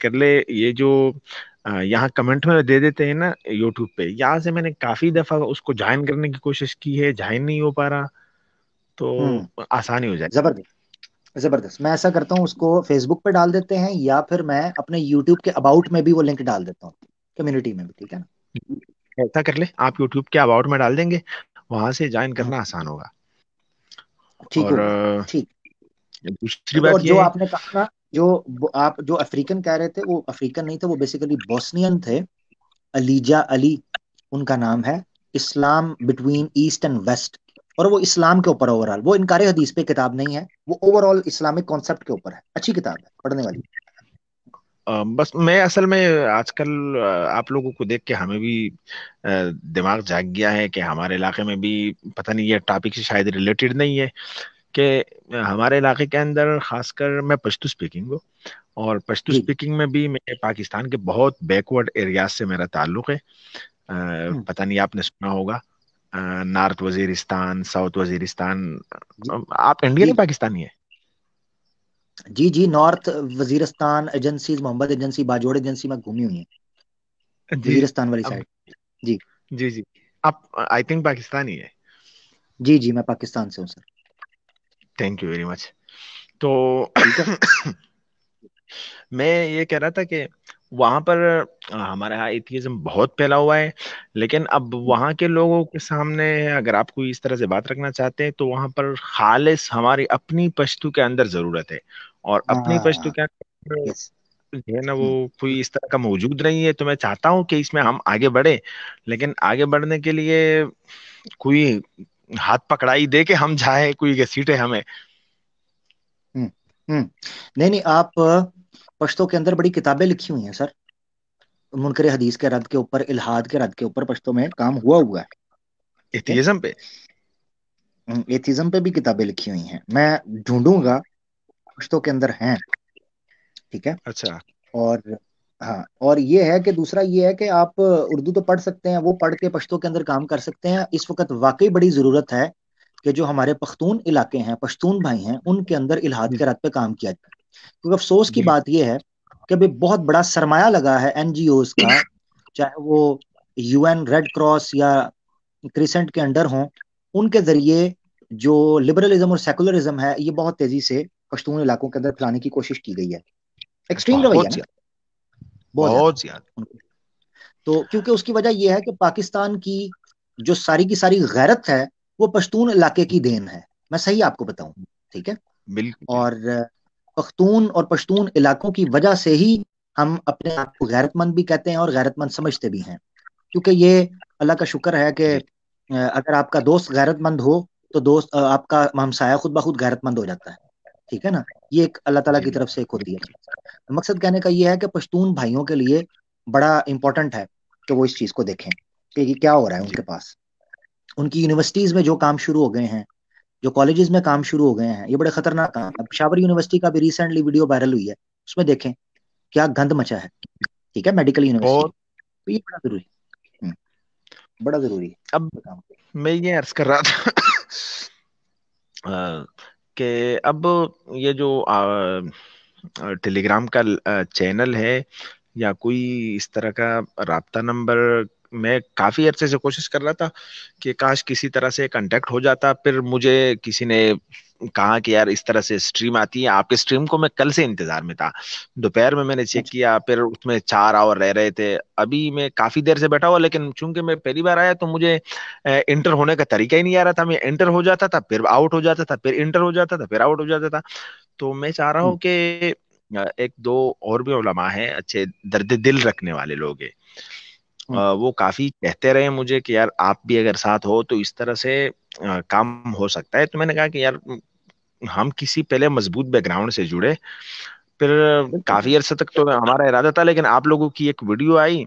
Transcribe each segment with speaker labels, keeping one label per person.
Speaker 1: کر لے. یہ جو یہاں کمنٹ میں دے دیتے ہیں نا یوٹیوب پہ, یہاں سے میں نے کافی دفعہ اس کو جوائن کرنے کی کوشش کی ہے, جوائن نہیں ہو پا رہا, تو
Speaker 2: ہوں،
Speaker 1: آسانی ہو جائے.
Speaker 2: زبردست زبردست. میں ایسا کرتا ہوں، اس کو فیس بک پہ ڈال دیتے ہیں، یا پھر میں اپنے یوٹیوب کے اباؤٹ میں بھی وہ لنک ڈال دیتا ہوں، کمیونٹی میں بھی، ٹھیک ہے نا؟
Speaker 1: ایسا کر لے, آپ یوٹیوب کے اباؤٹ میں ڈال دیں گے, وہاں سے جوائن
Speaker 2: ہوں،
Speaker 1: کرنا آسان ہوگا.
Speaker 2: ٹھیک
Speaker 1: اور
Speaker 2: ہوگا، ٹھیک.
Speaker 1: دوسری
Speaker 2: اور
Speaker 1: بات یہ
Speaker 2: جو
Speaker 1: ہے.
Speaker 2: آپ نے کہا نا، جو آپ جو افریقن کہہ رہے تھے، وہ افریقن نہیں تھے، وہ بیسیکلی بوسنین تھے. علیجا علی ان کا نام ہے. اسلام بٹوین ایسٹ اینڈ ویسٹ، اور وہ اسلام کے اوپر اوور آل، وہ انکار حدیث پہ کتاب نہیں ہے، وہ اوور آل اسلامک کانسیپٹ کے اوپر ہے. اچھی کتاب ہے، پڑھنے والی.
Speaker 1: بس میں اصل میں آج کل آپ لوگوں کو دیکھ کے ہمیں بھی دماغ جاگ گیا ہے کہ ہمارے علاقے میں بھی, پتہ نہیں یہ ٹاپک سے شاید ریلیٹڈ نہیں ہے, کہ ہمارے علاقے کے اندر خاص کر میں پشتو اسپیکنگ ہوں, اور پشتو
Speaker 2: جی جی.
Speaker 1: اسپیکنگ میں بھی میں پاکستان کے بہت بیکورڈ ایریاز سے میرا تعلق ہے.
Speaker 2: ہوں،
Speaker 1: پتہ نہیں آپ نے سنا ہوگا, نارتھ وزیرستان, ساؤتھ وزیرستان.
Speaker 2: جی
Speaker 1: آپ انڈین
Speaker 2: جی
Speaker 1: ہے پاکستانی ہے؟
Speaker 2: جی جی. نارتھ وزیرستان ایجنسیز، محمد ایجنسی، باجوڑ ایجنسی میں گھومی ہوئی ہیں،
Speaker 1: جی.
Speaker 2: وزیرستان والی
Speaker 1: اب
Speaker 2: سائڈ. جی
Speaker 1: جی جی, آپ آئی تھنک پاکستانی ہے.
Speaker 2: جی جی، میں پاکستان سے ہوں sir.
Speaker 1: Thank you very much. تو
Speaker 2: ٹھیک ہے.
Speaker 1: میں یہ کہہ رہا تھا کہ وہاں پر ہمارے یہاں ایتھیزم بہت پھیلا ہوا ہے, لیکن اب وہاں کے لوگوں کے سامنے اگر آپ کوئی اس طرح سے بات رکھنا چاہتے ہیں تو وہاں پر خالص ہماری اپنی پشتو کے اندر ضرورت ہے, اور اپنی پشتو
Speaker 2: ہاں.
Speaker 1: کے اندر
Speaker 2: یس.
Speaker 1: جو ہے نا وہ کوئی اس طرح کا موجود نہیں ہے. تو میں چاہتا ہوں کہ اس میں ہم آگے بڑھیں, لیکن آگے بڑھنے کے لیے کوئی ہاتھ پکڑائی دے کے ہم جائیں, کوئی گھسیٹے ہمیں.
Speaker 2: نہیں نہیں، آپ پشتو کے اندر بڑی کتابیں لکھی ہوئی ہیں سر، منکر حدیث کے رد کے اوپر، الہاد کے رد کے اوپر پشتو میں کام ہوا ہے. ٹھیک ہے.
Speaker 1: ایتھیزم پہ.
Speaker 2: ایتھیزم پہ بھی کتابیں لکھی ہوئی ہیں، میں ڈھونڈوں گا، پشتو کے اندر ہیں. ٹھیک ہے.
Speaker 1: اچھا.
Speaker 2: اور ہاں، اور یہ ہے کہ دوسرا یہ ہے کہ آپ اردو تو پڑھ سکتے ہیں، وہ پڑھ کے پشتو کے اندر کام کر سکتے ہیں. اس وقت واقعی بڑی ضرورت ہے کہ جو ہمارے پختون علاقے ہیں، پشتون بھائی ہیں، ان کے اندر الہاد
Speaker 1: جی
Speaker 2: کے رد پہ کام کیا جائے. کیونکہ افسوس کی
Speaker 1: جی
Speaker 2: بات یہ ہے کہ ابھی بہت بڑا سرمایہ لگا ہے این جی اوز کا، چاہے وہ یو این ریڈ کراس یا کریسنٹ کے انڈر ہوں. ان کے ذریعے جو لبرلزم اور سیکولرزم ہے، یہ بہت تیزی سے پشتون علاقوں کے اندر پھیلانے کی کوشش کی گئی ہے. ایکسٹریم رویہ
Speaker 1: بہت
Speaker 2: نا،
Speaker 1: زیادہ.
Speaker 2: بہت زیادہ.
Speaker 1: بہت زیادہ.
Speaker 2: تو کیونکہ اس کی وجہ یہ ہے کہ پاکستان کی جو ساری کی ساری غیرت ہے، وہ پشتون علاقے کی دین ہے. میں صحیح آپ کو بتاؤں، ٹھیک ہے.
Speaker 1: بالکل
Speaker 2: اور
Speaker 1: بالکل.
Speaker 2: پختون اور پشتون علاقوں کی وجہ سے ہی ہم اپنے آپ کو غیرت مند بھی کہتے ہیں اور غیرت مند سمجھتے بھی ہیں. کیونکہ یہ اللہ کا شکر ہے کہ
Speaker 1: جی
Speaker 2: اگر آپ کا دوست غیرت مند ہو تو دوست آپ کا ہمسایہ خود بخود غیرت مند ہو جاتا ہے. ٹھیک ہے نا. یہ ایک اللہ تعالیٰ
Speaker 1: جی
Speaker 2: کی طرف سے ایک ہوتی ہے. مقصد کہنے کا یہ ہے کہ پشتون بھائیوں کے لیے بڑا امپورٹنٹ ہے کہ وہ اس چیز کو دیکھیں کہ یہ کیا ہو رہا ہے ان
Speaker 1: جی.
Speaker 2: کے پاس. ان کی یونیورسٹیز میں جو کام شروع ہو گئے ہیں، جو کالجز میں کام شروع ہو گئے ہیں، یہ بڑے خطرناک کام. اب پشاور یونیورسٹی کا بھی ریسنٹلی ویڈیو وائرل ہوئی ہے، اس میں دیکھیں کیا گند مچا ہے. ٹھیک ہے. Medical university.
Speaker 1: اور
Speaker 2: تو یہ بڑا ضروری ہے، بڑا ضروری
Speaker 1: اب
Speaker 2: ہے کام.
Speaker 1: میں یہ عرض کر رہا تھا کہ اب یہ جو ٹیلی گرام کا چینل ہے یا کوئی اس طرح کا رابطہ نمبر، میں کافی عرصے سے کوشش کر رہا تھا کہ کاش کسی طرح سے کانٹیکٹ ہو جاتا. پھر مجھے کسی نے کہا کہ یار اس طرح سے اسٹریم آتی ہے، آپ کے اسٹریم کو میں کل سے انتظار میں تھا. دوپہر میں نے چیک
Speaker 2: اچھا.
Speaker 1: کیا، پھر اس میں 4 آور رہ رہے تھے. ابھی میں کافی دیر سے بیٹھا ہوا، لیکن چونکہ میں پہلی بار آیا تو مجھے انٹر ہونے کا طریقہ ہی نہیں آ رہا تھا. میں انٹر ہو جاتا تھا، پھر آؤٹ ہو جاتا تھا، پھر انٹر ہو جاتا تھا، پھر آؤٹ ہو جاتا تھا. تو میں چاہ رہا
Speaker 2: ہوں،
Speaker 1: ہوں کہ ایک دو اور بھی علماء ہیں، اچھے درد دل رکھنے والے لوگ ہیں.
Speaker 2: ہوں،
Speaker 1: وہ کافی کہتے رہے مجھے کہ یار آپ بھی اگر ساتھ ہو تو اس طرح سے کام ہو سکتا ہے. تو میں نے کہا کہ یار ہم کسی پہلے مضبوط بیک گراؤنڈ سے جڑے. پھر
Speaker 2: بالکل
Speaker 1: کافی عرصے تک تو ہمارا ارادہ تھا، لیکن آپ لوگوں کی ایک ویڈیو آئی،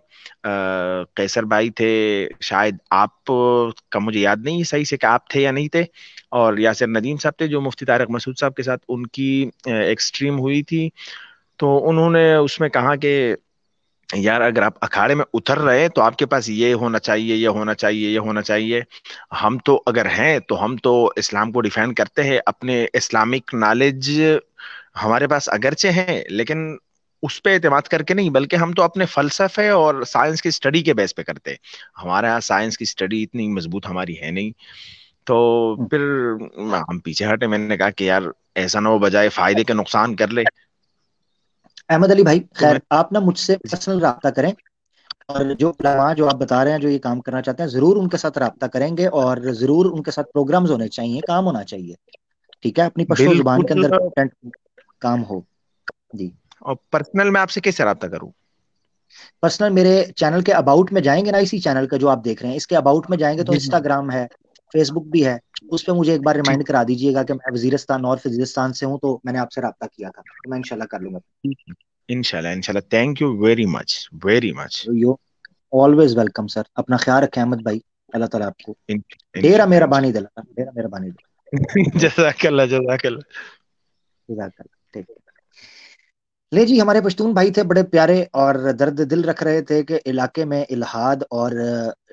Speaker 1: قیصر بھائی تھے شاید، آپ کا مجھے یاد نہیں صحیح سے کہ آپ تھے یا نہیں تھے، اور یاسر ندیم صاحب تھے جو مفتی طارق مسعود صاحب کے ساتھ ان کی ایک سٹریم ہوئی تھی. تو انہوں نے اس میں کہا کہ یار اگر آپ اکھاڑے میں اتر رہے تو آپ کے پاس یہ ہونا چاہیے، یہ ہونا چاہیے، یہ ہونا چاہیے. ہم تو اگر ہیں تو ہم تو اسلام کو ڈیفینڈ کرتے ہیں، اپنے اسلامک نالج ہمارے پاس اگرچہ ہیں، لیکن اس پہ اعتماد کر کے نہیں، بلکہ ہم تو اپنے فلسفے اور سائنس کی اسٹڈی کے بیس پہ کرتے ہیں. ہمارے یہاں سائنس کی اسٹڈی اتنی مضبوط ہماری ہے نہیں. تو پھر ہم پیچھے ہٹے. میں نے کہا کہ یار ایسا نہ ہو بجائے فائدے کے نقصان کر لے.
Speaker 2: احمد علی بھائی
Speaker 1: تو
Speaker 2: خیر
Speaker 1: میں
Speaker 2: آپ نا مجھ سے پرسنل رابطہ کریں، اور جو علماء جو آپ بتا رہے ہیں جو یہ کام کرنا چاہتے ہیں ضرور ان کے ساتھ رابطہ کریں گے، اور ضرور ان کے ساتھ پروگرامز ہونے چاہیے، کام ہونا چاہیے. ٹھیک ہے، اپنی پشتو زبان کے
Speaker 1: بالکل.
Speaker 2: اندر کنٹینٹ کام ہو. جی
Speaker 1: اور پرسنل میں آپ سے کیسے رابطہ کروں؟
Speaker 2: پرسنل میرے چینل کے اباؤٹ میں جائیں گے نا، اسی چینل کا جو آپ دیکھ رہے ہیں اس کے اباؤٹ میں جائیں گے تو
Speaker 1: جی جی
Speaker 2: انسٹاگرام ہے، فیس بک بھی ہے. اس پہ مجھے ایک بار
Speaker 1: ٹھیک.
Speaker 2: ریمائنڈ کرا دیجیے گا کہ میں وزیرستان اور فزیرستان سے ہوں، تو میں نے آپ سے رابطہ کیا تھا، تو میں انشاءاللہ کر لوں گا.
Speaker 1: انشاءاللہ انشاءاللہ. Thank you very much, very much.
Speaker 2: You always welcome sir. اپنا خیال رکھیں احمد بھائی. اللہ تعالیٰ آپ کو ڈیرا
Speaker 1: انشاءاللہ
Speaker 2: مہربانی
Speaker 1: انشاءاللہ.
Speaker 2: دلا، ڈیرا مہربانی دلا. اوکے
Speaker 1: جزاک اللہ جزاک اللہ.
Speaker 2: جزاک اللہ. ٹھیک. لے جی، ہمارے پشتون بھائی تھے بڑے پیارے، اور درد دل رکھ رہے تھے کہ علاقے میں الہاد اور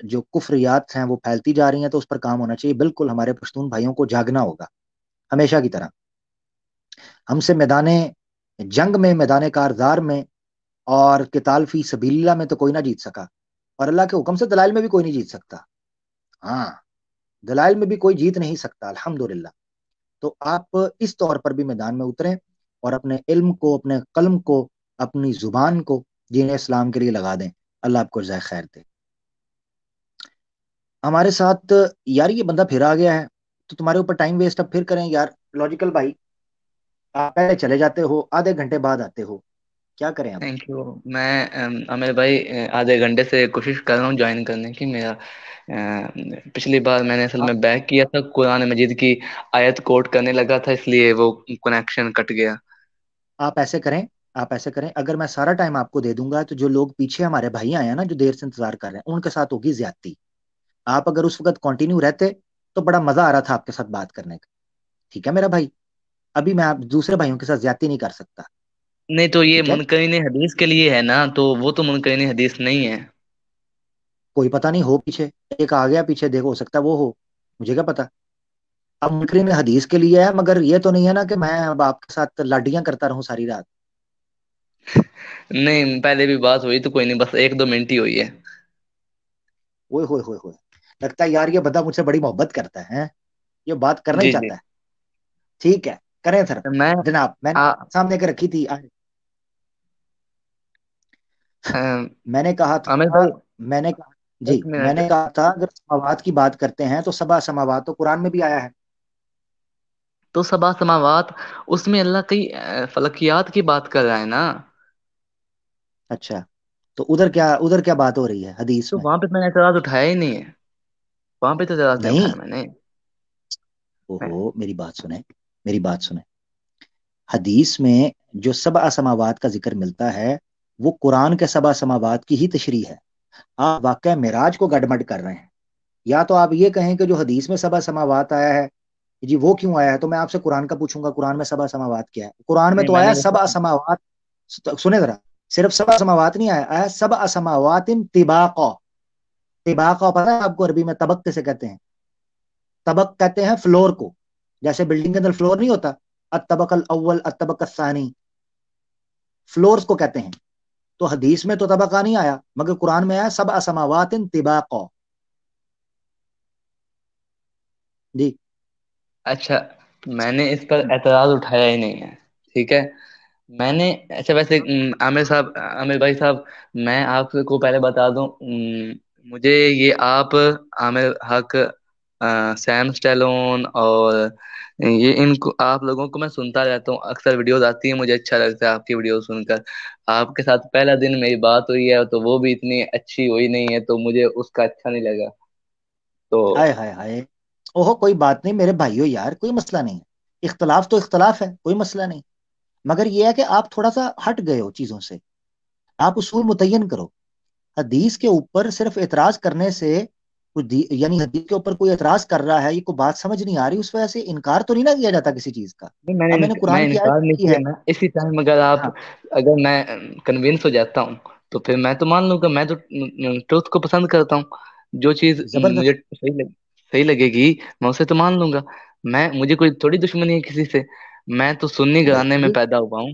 Speaker 2: جو کفریات ہیں وہ پھیلتی جا رہی ہیں، تو اس پر کام ہونا چاہیے. بالکل ہمارے پشتون بھائیوں کو جاگنا ہوگا ہمیشہ کی طرح. ہم سے میدان جنگ میں، میدان کارزار میں اور قتال فی سبیل اللہ میں تو کوئی نہ جیت سکا، اور اللہ کے حکم سے دلائل میں بھی کوئی نہیں جیت سکتا. ہاں، دلائل میں بھی کوئی جیت نہیں سکتا الحمدللہ. تو آپ اس طور پر بھی میدان میں اتریں اور اپنے علم کو، اپنے قلم کو، اپنی زبان کو دین اسلام کے لیے لگا دیں. اللہ آپ کو جزائے خیر دے. ہمارے ساتھ یار یہ بندہ پھر آ گیا ہے، تو تمہارے اوپر ٹائم ویسٹ اب پھر کریں یار. لاجیکل بھائی آپ پہلے چلے جاتے ہو، آدھے گھنٹے بعد آتے ہو، کیا کریں اب؟
Speaker 3: Thank you. میں عامر بھائی آدھے گھنٹے سے کوشش کر رہا ہوں جوائن کرنے کی. میرا پچھلی بار میں نے اصل میں بیک کیا تھا، قرآن مجید کی آیت کوٹ کرنے لگا تھا، اس لیے وہ کنیکشن کٹ گیا.
Speaker 2: آپ ایسے کریں، آپ ایسے کریں، اگر میں سارا ٹائم آپ کو دے دوں گا تو جو لوگ پیچھے ہمارے بھائی آئے ہیں نا، جو دیر سے انتظار کر رہے ہیں، ان کے ساتھ ہوگی زیادتی. آپ اگر اس وقت کنٹینیو رہتے تو بڑا مزہ آ رہا تھا آپ کے ساتھ بات کرنے کا. ٹھیک ہے میرا بھائی، ابھی میں آپ دوسرے بھائیوں کے ساتھ زیادتی نہیں کر سکتا.
Speaker 3: نہیں تو یہ
Speaker 2: ٹھیک ہے،
Speaker 3: منکرین حدیث کے لیے ہے نا، تو وہ تو منکرین حدیث نہیں ہے.
Speaker 2: کوئی پتہ نہیں ہو پیچھے، ایک آ گیا پیچھے، دیکھو ہو سکتا ہے وہ ہو، مجھے کیا پتا. اب منکرین حدیث کے لیے ہے، مگر یہ تو نہیں ہے نا کہ میں اب آپ کے ساتھ لاڈیاں کرتا رہوں ساری رات.
Speaker 3: نہیں پہلے بھی بات ہوئی تو کوئی نہیں، بس 1-2 منٹ ہی ہوئی ہے.
Speaker 2: اوئے ہوئے ہوئے ہوئے، لگتا ہے یار یہ بندہ مجھ سے بڑی محبت کرتا ہے، ہیں؟ یہ بات کرنا ہی
Speaker 3: جی جی.
Speaker 2: چاہتا ہے. ٹھیک ہے، کریں سر.
Speaker 3: میں
Speaker 2: جناب میں نے
Speaker 3: آ,
Speaker 2: سامنے کے رکھی تھی.
Speaker 3: آ,
Speaker 2: میں نے کہا
Speaker 3: عامر
Speaker 2: تھا،
Speaker 3: بھائی
Speaker 2: میں نے کہا جی،
Speaker 3: ایک
Speaker 2: میں
Speaker 3: منٹ
Speaker 2: نے کہا تھا اگر سماوات کی بات کرتے ہیں تو سبع سماوات تو قرآن میں بھی آیا ہے.
Speaker 3: تو سبا سماوات اس میں اللہ کی فلکیات کی بات کر رہا ہے نا.
Speaker 2: اچھا، تو ادھر کیا بات ہو رہی ہے حدیث
Speaker 3: تو
Speaker 2: میں؟
Speaker 3: وہاں پہ میں نے اعتراض اٹھایا ہی نہیں ہے، وہاں پہ تو اعتراض نہیں
Speaker 2: نہیں،
Speaker 3: اٹھایا میں نے.
Speaker 2: اوہو میری بات سنیں، میری بات سنیں. حدیث میں جو سبع سماوات کا ذکر ملتا ہے وہ قرآن کے سبع سماوات کی ہی تشریح ہے. آپ واقعہ معراج کو گڈمڈ کر رہے ہیں. یا تو آپ یہ کہیں کہ جو حدیث میں سبع سماوات آیا ہے جی وہ کیوں آیا ہے، تو میں آپ سے قرآن کا پوچھوں گا قرآن میں سبع سماوات کیا ہے. قرآن میں
Speaker 3: نہیں
Speaker 2: تو
Speaker 3: میں
Speaker 2: آیا
Speaker 3: نے
Speaker 2: سبع سماوات. سنیں ذرا، صرف سبع سماوات نہیں آیا، آیا سبع سماوات طباقا. طباقا پتہ ہے آپ کو عربی میں طبق کیسے کہتے ہیں؟ طبق کہتے ہیں فلور کو، جیسے بلڈنگ کے اندر فلور نہیں ہوتا، الطبق الاول الطبق الثانی، فلورز کو کہتے ہیں. تو حدیث میں تو طبقہ نہیں آیا، مگر قرآن میں آیا سبع سماوات طباقا. جی
Speaker 3: اچھا، میں نے اس پر اعتراض اٹھایا ہی نہیں ہے. ٹھیک ہے. میں نے اچھا ویسے عامر صاحب، عامر بھائی صاحب، میں آپ کو پہلے بتا دوں، مجھے یہ آپ عامر حق، سیم اسٹیلون اور یہ ان کو آپ لوگوں کو میں سنتا رہتا ہوں، اکثر ویڈیوز آتی ہیں، مجھے اچھا لگتا ہے آپ کی ویڈیوز سن کر. آپ کے ساتھ پہلا دن میری بات ہوئی ہے تو وہ بھی اتنی اچھی ہوئی نہیں ہے، تو مجھے اس کا اچھا نہیں لگا. تو
Speaker 2: ہائے ہائے ہائے، اوہو کوئی بات نہیں میرے بھائیو، یار کوئی مسئلہ نہیں ہے. اختلاف تو اختلاف ہے، کوئی مسئلہ نہیں. مگر یہ ہے کہ آپ تھوڑا سا ہٹ گئے ہو چیزوں سے. آپ اصول متعین کرو. حدیث کے اوپر صرف اعتراض کرنے سے یعنی حدیث کے اوپر کوئی اعتراض کر رہا ہے، یہ کوئی بات سمجھ نہیں آ رہی، اس وجہ سے انکار تو نہیں نہ کیا جاتا کسی چیز کا.
Speaker 3: نہیں،
Speaker 2: اب میں نے
Speaker 3: میں
Speaker 2: قرآن کی آیت
Speaker 3: انکار نہیں
Speaker 2: کی
Speaker 3: کیا
Speaker 2: ہے.
Speaker 3: نا. اسی ٹائم اگر آپ،
Speaker 2: ہاں
Speaker 3: اگر میں کنوینس ہو جاتا ہوں تو پھر میں تو مان لوں گا، میں تو ٹروتھ کو پسند کرتا ہوں. جو چیز مجھے
Speaker 2: زبردست.
Speaker 3: صحیح لگے گی میں اسے تو مان لوں گا. مجھے کوئی تھوڑی دشمنی ہے کسی سے. میں تو سنی گھرانے میں
Speaker 2: دیکھیے
Speaker 3: پیدا ہوا ہوں.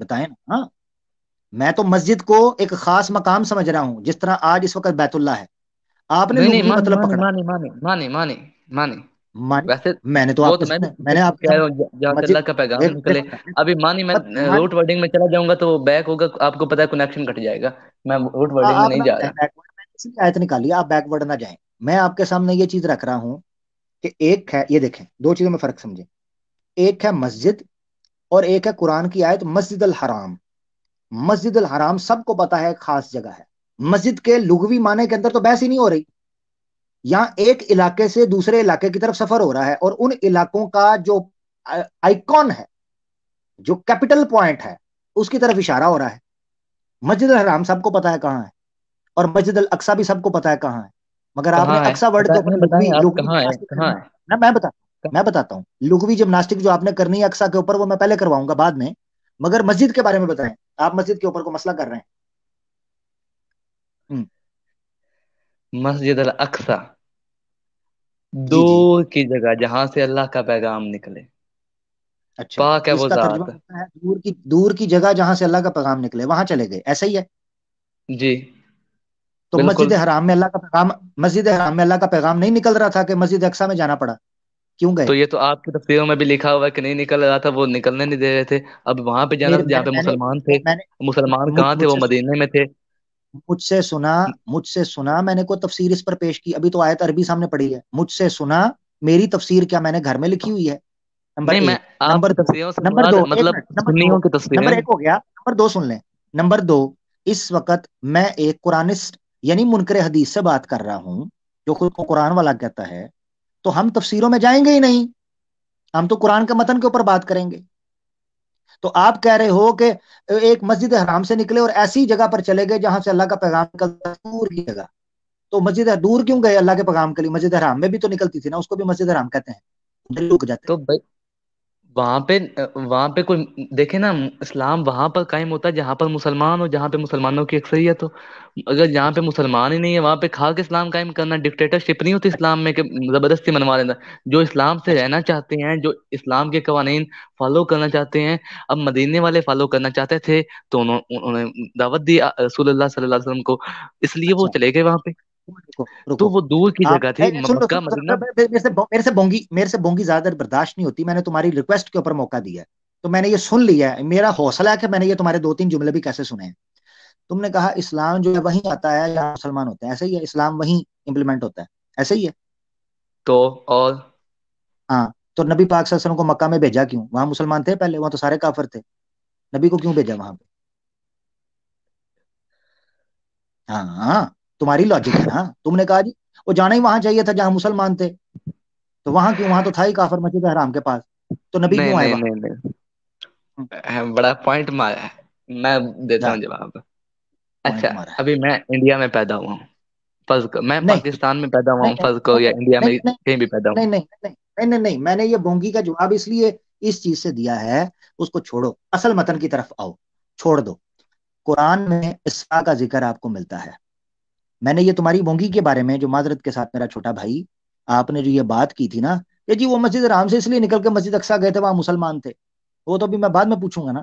Speaker 2: بتائیں نا. ہاں میں تو مسجد کو ایک خاص مقام سمجھ رہا ہوں، جس طرح آج اس وقت بیت اللہ ہے. آپ نے
Speaker 3: نہیں نہیں،
Speaker 2: لغوی
Speaker 3: مانے
Speaker 2: مطلب
Speaker 3: مانے
Speaker 2: پکڑا.
Speaker 3: مانے مانے مانے مانے مانے.
Speaker 2: مانی.
Speaker 3: ویسے
Speaker 2: میں نے تو
Speaker 3: وہ
Speaker 2: آپ
Speaker 3: تو
Speaker 2: کے
Speaker 3: میں بھی
Speaker 2: سامنے، میں نے آپ کے
Speaker 3: کہہ رہا
Speaker 2: سامنے
Speaker 3: ہوں جہاں سے اللہ
Speaker 2: مسجد.
Speaker 3: کا پیغام
Speaker 2: دیکھو
Speaker 3: نکلے.
Speaker 2: دیکھو نا،
Speaker 3: ابھی مانی میں
Speaker 2: مانی.
Speaker 3: روٹ ورڈنگ میں چلا جاؤں گا تو بیک ہوگا، آپ کو پتا ہے کنیکشن کٹ جائے گا. میں روٹ ورڈنگ میں
Speaker 2: آپ
Speaker 3: نہیں
Speaker 2: نہ
Speaker 3: جا
Speaker 2: جائیں
Speaker 3: رہا.
Speaker 2: بیکورڈ، میں نے اسی لیے آیت نکالی، آپ بیکورڈ نہ جائیں. میں آپ کے سامنے یہ چیز رکھ رہا ہوں کہ ایک ہے، یہ دیکھیں دو چیزوں میں فرق سمجھیں. ایک ہے مسجد اور ایک ہے قرآن کی آیت مسجد الحرام. مسجد الحرام سب کو پتا ہے ایک خاص جگہ ہے. مسجد کے لغوی معنی کے اندر تو بحث ہی نہیں ہو رہی. یہاں ایک علاقے سے دوسرے علاقے کی طرف سفر ہو رہا ہے، اور ان علاقوں کا جو آئیکن ہے، جو کیپٹل پوائنٹ ہے، اس کی طرف اشارہ ہو رہا ہے. مسجد الحرام سب کو پتا ہے کہاں ہے، اور مسجد الاقصی بھی سب کو پتا ہے کہاں ہے. مگر آپ نے
Speaker 3: کہاں ہے
Speaker 2: اقصی ورڈ کے اوپر
Speaker 3: نہیں
Speaker 2: لغوی
Speaker 3: بتائیں آپ،
Speaker 2: لغوی
Speaker 3: کہاں ہے
Speaker 2: جمناسٹک
Speaker 3: کہاں
Speaker 2: کرنی
Speaker 3: ہے؟
Speaker 2: ہے. میں بتاتا ہوں لغوی جمناسٹک جو آپ نے کرنی ہے اقصی کے اوپر، وہ میں پہلے کرواؤں گا بعد میں. مگر مسجد کے بارے میں بتائیں، آپ مسجد کے اوپر کو مسئلہ کر رہے ہیں.
Speaker 3: مسجد الاقصی
Speaker 2: جی جی.
Speaker 3: دور کی جگہ جہاں سے اللہ کا پیغام نکلے.
Speaker 2: اچھا جی،
Speaker 3: پاک ہے
Speaker 2: اس
Speaker 3: وہ
Speaker 2: کا ترجمہ
Speaker 3: ذات.
Speaker 2: ہوتا ہے دور کی جگہ جہاں سے اللہ کا پیغام نکلے، وہاں چلے گئے، ایسا ہی ہے.
Speaker 3: جی
Speaker 2: تو
Speaker 3: بالکل.
Speaker 2: مسجد حرام میں اللہ کا پیغام، مسجد حرام میں اللہ کا پیغام نہیں نکل رہا تھا کہ مسجد اقصی میں جانا پڑا؟ کیوں گئے؟
Speaker 3: تو یہ تو آپ کی تفسیروں میں بھی لکھا ہوا ہے کہ نہیں نکل رہا تھا، وہ نکلنے نہیں دے رہے تھے. اب وہاں پہ جانا
Speaker 2: میرے
Speaker 3: تھا جہاں پہ
Speaker 2: میں نے
Speaker 3: مسلمان تھے.
Speaker 2: میں نے
Speaker 3: مسلمان
Speaker 2: مجھ
Speaker 3: کہاں تھے؟
Speaker 2: مجھ
Speaker 3: وہ
Speaker 2: سے
Speaker 3: مدینے میں تھے.
Speaker 2: مجھ سے سنا میں نے کوئی تفسیر اس پر پیش کی؟ ابھی تو آیت عربی سامنے پڑی ہے. مجھ سے سنا، میری تفسیر کیا میں نے گھر میں لکھی ہوئی ہے؟ نمبر
Speaker 3: نہیں، میں
Speaker 2: ایک.
Speaker 3: آپ
Speaker 2: نمبر
Speaker 3: کی
Speaker 2: دو.
Speaker 3: تفسیروں سے
Speaker 2: نمبر
Speaker 3: مراد
Speaker 2: دو ایک
Speaker 3: مطلب
Speaker 2: منٹ. نمبر دو.
Speaker 3: سنیوں کی تفسیریں.
Speaker 2: نمبر ایک ہو گیا، نمبر دو سن لیں. نمبر دو، اس وقت میں ایک قرآنسٹ یعنی منکر حدیث سے بات کر رہا ہوں، جو خود کو قرآن والا کہتا ہے. تو ہم تفسیروں میں جائیں گے ہی نہیں، ہم تو قرآن کے متن کے اوپر بات کریں گے. تو آپ کہہ رہے ہو کہ ایک مسجد حرام سے نکلے اور ایسی جگہ پر چلے گئے جہاں سے اللہ کا پیغام نکلتا ہے، دور کی جگہ. تو مسجد دور کیوں گئے اللہ کے پیغام کے لیے؟ مسجد حرام میں بھی تو نکلتی تھی نا، اس کو بھی مسجد حرام کہتے ہیں. دل رک جاتے.
Speaker 3: تو وہاں پہ وہاں پہ کوئی دیکھے نا، اسلام وہاں پر قائم ہوتا ہے جہاں پر مسلمان ہو، جہاں پہ مسلمانوں کی اکثریت ہو. اگر جہاں پہ مسلمان ہی نہیں ہے وہاں پہ کھا کے اسلام قائم کرنا، ڈکٹیٹرشپ نہیں ہوتی اسلام میں کہ زبردستی منوا لینا. جو اسلام سے
Speaker 2: اچھا
Speaker 3: رہنا چاہتے ہیں، جو اسلام کے قوانین فالو کرنا چاہتے ہیں. اب مدینے والے فالو کرنا چاہتے تھے تو انہوں نے دعوت دی رسول اللہ صلی اللہ علیہ وسلم کو، اس لیے وہ
Speaker 2: اچھا.
Speaker 3: چلے گئے وہاں پہ.
Speaker 2: رکو
Speaker 3: تو
Speaker 2: رکو.
Speaker 3: وہ دور کی
Speaker 2: آپ
Speaker 3: جگہ تھی
Speaker 2: سن لو
Speaker 3: مکہ مدینہ.
Speaker 2: میرے سے بونگی زیادہ برداشت نہیں ہوتی. میں نے تمہاری ریکویسٹ کے اوپر موقع دیا ہے تو میں نے یہ سن لیا ہے. میرا حوصلہ ہے کہ میں نے یہ تمہارے دو تین جملے بھی کیسے سنے ہیں. تم نے کہا اسلام جو ہے وہیں آتا ہے یا مسلمان ہوتے ہیں، ایسا ہی ہے؟ اسلام وہیں امپلیمنٹ ہوتا ہے، ایسا ہی ہے؟
Speaker 3: تو اور
Speaker 2: ہاں. تو نبی پاک صلی اللہ علیہ وسلم کو مکہ میں بھیجا کیوں؟ وہاں مسلمان تھے پہلے، وہاں تو سارے کافر تھے. نبی کو کیوں بھیجا وہاں پہ؟ ہاں ہاں، تمہاری لاجک ہے نا. تم نے کہا جی وہ جانا ہی وہاں چاہیے تھا جہاں مسلمان تھے، تو وہاں کیوں؟ وہاں تو تھا ہی کافر مسجد حرام کے پاس، تو نبی
Speaker 3: نہیں
Speaker 2: کیوں آئے
Speaker 3: نہیں
Speaker 2: وہاں؟
Speaker 3: نہیں نہیں، بڑا پوائنٹ مارا ہے. میں دیتا
Speaker 2: جا
Speaker 3: ہوں جواب. اچھا،
Speaker 2: پوائنٹ مارا ہے.
Speaker 3: ابھی میں انڈیا میں پیدا ہوا ہوں. میں
Speaker 2: نہیں
Speaker 3: پاکستان میں پیدا ہوا
Speaker 2: نہیں
Speaker 3: ہوں، فرض کرو،
Speaker 2: نہیں
Speaker 3: یا انڈیا
Speaker 2: نہیں
Speaker 3: میں
Speaker 2: نہیں
Speaker 3: کہیں بھی پیدا ہوں.
Speaker 2: نہیں نہیں نہیں نہیں نہیں نہیں. میں نے یہ بونگی کا جواب اس لیے اس چیز سے دیا ہے، اس کو چھوڑو، اصل متن کی طرف آؤ. چھوڑ دو. قرآن میں اسراء کا ذکر آپ کو ملتا ہے. میں نے یہ تمہاری بونگی کے بارے میں، جو معذرت کے ساتھ میرا چھوٹا بھائی، آپ نے جو یہ بات کی تھی نا کہ جی وہ مسجد حرام سے اس لیے نکل کے مسجد اقصی گئے تھے وہاں مسلمان تھے، وہ تو بھی میں بعد میں پوچھوں گا نا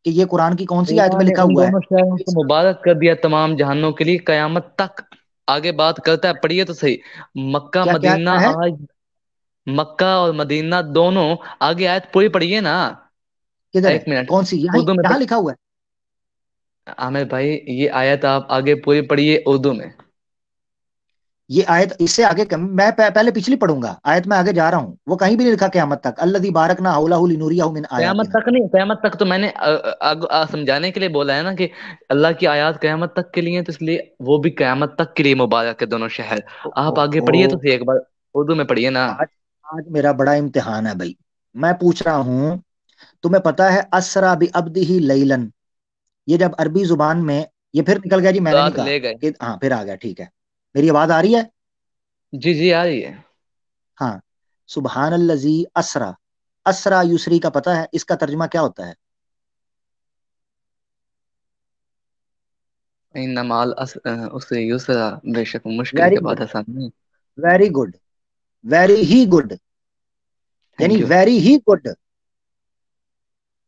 Speaker 2: کہ یہ قرآن کی کون سی آیت
Speaker 3: اللہ
Speaker 2: میں
Speaker 3: نے
Speaker 2: لکھا
Speaker 3: ان
Speaker 2: ہوا ہے.
Speaker 3: دونوں شہروں کو مبارک کر دیا تمام جہانوں کے لیے قیامت تک. آگے بات کرتا ہے، پڑھیے تو صحیح. مکہ
Speaker 2: کیا کیا
Speaker 3: مدینہ
Speaker 2: کیا ہے؟
Speaker 3: آج، مکہ اور مدینہ دونوں. آگے آیت پوری پڑھیے نا.
Speaker 2: کدھر ہے؟
Speaker 3: ایک منٹ،
Speaker 2: کون سی؟ یہاں
Speaker 3: اردو میں
Speaker 2: یہاں لکھا ہوا ہے؟
Speaker 3: عامر بھائی یہ آیت آپ آگے پوری پڑھیے اردو میں.
Speaker 2: یہ آیت اس سے آگے میں پہلے پچھلی پڑھوں گا. آیت میں آگے جا رہا ہوں، وہ کہیں بھی نہیں لکھا قیامت تک. الذی بارکنا حولہ لنوریہ من
Speaker 3: قیامت
Speaker 2: آیاتنا.
Speaker 3: تک نہیں، قیامت تک تو میں نے سمجھانے کے لیے بولا ہے نا کہ اللہ کی آیات قیامت تک کے لیے، تو اس لیے وہ بھی قیامت تک کے لیے مبارک ہے دونوں شہر. آپ آگے پڑھیے تو صحیح، ایک بار اردو میں پڑھیے نا.
Speaker 2: آج آج میرا بڑا امتحان ہے بھائی. میں پوچھ رہا ہوں، تمہیں پتا ہے اسرا بعبدہ لیلن، یہ جب عربی زبان میں یہ پھر نکل گیا جی، میں نے نہیں
Speaker 3: رات
Speaker 2: کہا
Speaker 3: لے گئے.
Speaker 2: کہ ہاں پھر آ گیا. ٹھیک ہے، میری آواز آ رہی ہے؟
Speaker 3: جی جی آ رہی ہے.
Speaker 2: ہاں. سبحان الذی اسرا. اسرا یسری کا پتہ ہے اس کا ترجمہ کیا ہوتا ہے؟
Speaker 3: ان مال اس سے یسرا، بے شک مشکل
Speaker 2: ویری
Speaker 3: کے
Speaker 2: گڈ،
Speaker 3: بعد آسان نہیں.
Speaker 2: ویری گڈ، ویری ہی گڈ. یعنی
Speaker 3: تھینک یو.
Speaker 2: ویری ہی گڈ.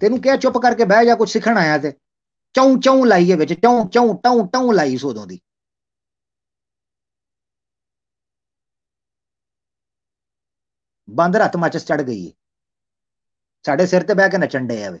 Speaker 2: ਤੈਨੂੰ ਕਿਹਾ ਚੁੱਪ ਕਰਕੇ ਬਹਿ ਜਾ, ਕੁਝ ਸਿੱਖਣ ਆਇਆ ਤੇ ਚੌਂ ਚੌਂ ਲਾਈਏ ਵਿੱਚ, ਚੌਂ ਚੌਂ ਟੌਂ ਟੌਂ ਲਾਈ ਸੋਦੋਂ ਦੀ। ਬਾਂਦਰ ਹੱਥ ਮਾਚਸ ਚੜ ਗਈ ਹੈ, ਸਾਡੇ ਸਿਰ ਤੇ ਬਹਿ ਕੇ ਨੱਚਣ ਡੇ ਆ ਵੇ।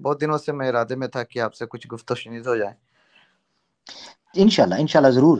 Speaker 4: بہت دنوں سے میں ارادے میں تھا کہ آپ سے کچھ گفت و شنید ہو جائے.
Speaker 2: انشاءاللہ ضرور